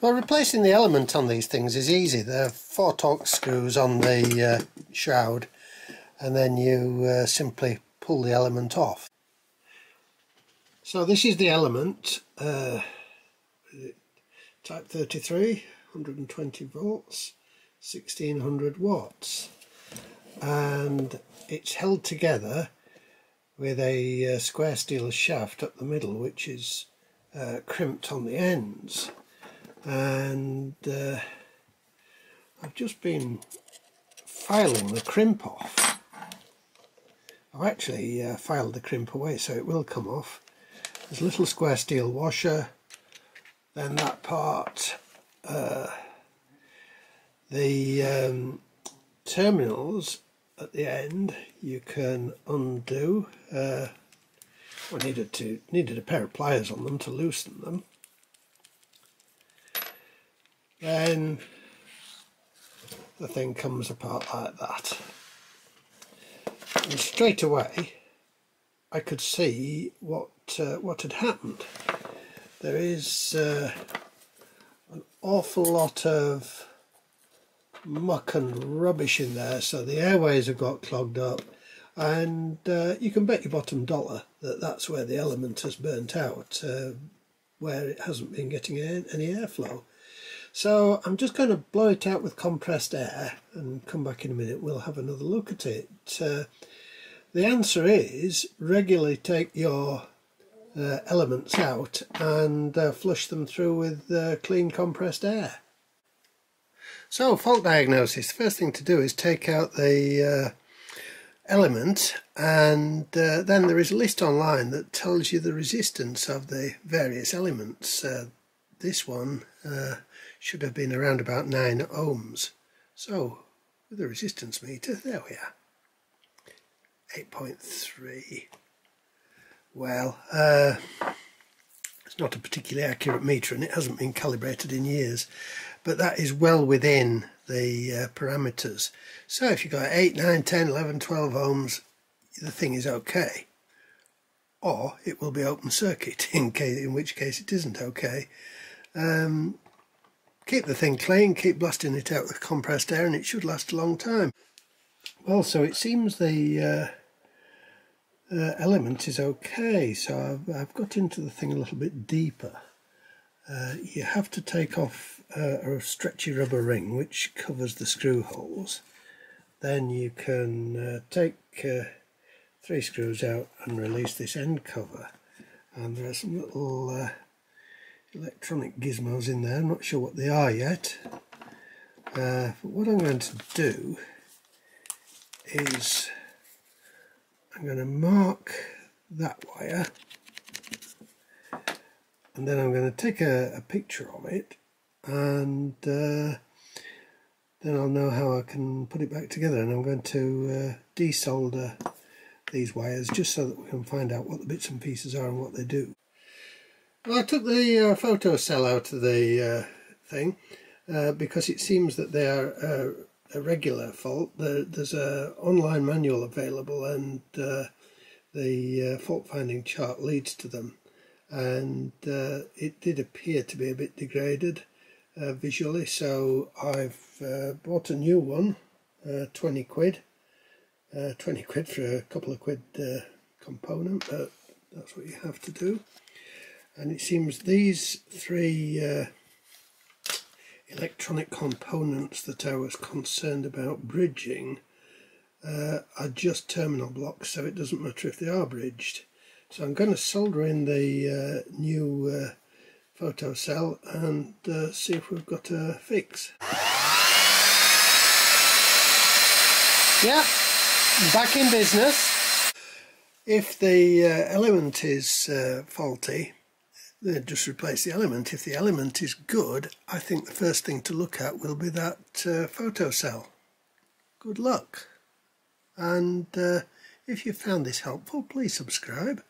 Well, replacing the element on these things is easy. There are 4 Torx screws on the shroud, and then you simply pull the element off. So this is the element, type 33, 120 volts, 1600 watts, and it's held together with a square steel shaft up the middle, which is crimped on the ends. And I've just been filing the crimp off. I've actually filed the crimp away, so it will come off. There's a little square steel washer, then that part, the terminals at the end you can undo. I needed a pair of pliers on them to loosen them. Then the thing comes apart like that, and straight away I could see what had happened. There is an awful lot of muck and rubbish in there, so the airways have got clogged up, and you can bet your bottom dollar that that's where the element has burnt out, where it hasn't been getting any airflow. So I'm just going to blow it out with compressed air and come back in a minute. We'll have another look at it. The answer is regularly take your elements out and flush them through with clean compressed air. So, fault diagnosis. The first thing to do is take out the element, and then there is a list online that tells you the resistance of the various elements. This one should have been around about 9 ohms. So, with the resistance meter, there we are. 8.3. Well, it's not a particularly accurate meter, and it hasn't been calibrated in years, but that is well within the parameters. So if you've got 8, 9, 10, 11, 12 ohms, the thing is okay. Or it will be open circuit, in which case it isn't okay. Keep the thing clean, keep blasting it out with compressed air, and it should last a long time. Well, so it seems the element is okay, so I've got into the thing a little bit deeper. You have to take off a stretchy rubber ring which covers the screw holes. Then you can take 3 screws out and release this end cover, and there are some little electronic gizmos in there. I'm not sure what they are yet, but what I'm going to do is I'm going to mark that wire, and then I'm going to take a picture of it, and then I'll know how I can put it back together. And I'm going to desolder these wires just so that we can find out what the bits and pieces are and what they do. Well, I took the photo cell out of the thing because it seems that they are a regular fault. There's an online manual available, and the fault finding chart leads to them, and it did appear to be a bit degraded visually, so I've bought a new one, 20 quid. 20 quid for a couple of quid component, but that's what you have to do. And it seems these 3 electronic components that I was concerned about bridging are just terminal blocks, so it doesn't matter if they are bridged. So I'm going to solder in the new photo cell and see if we've got a fix. Yeah, back in business. If the element is faulty, then just replace the element. If the element is good, I think the first thing to look at will be that photo cell. Good luck. And if you found this helpful, please subscribe.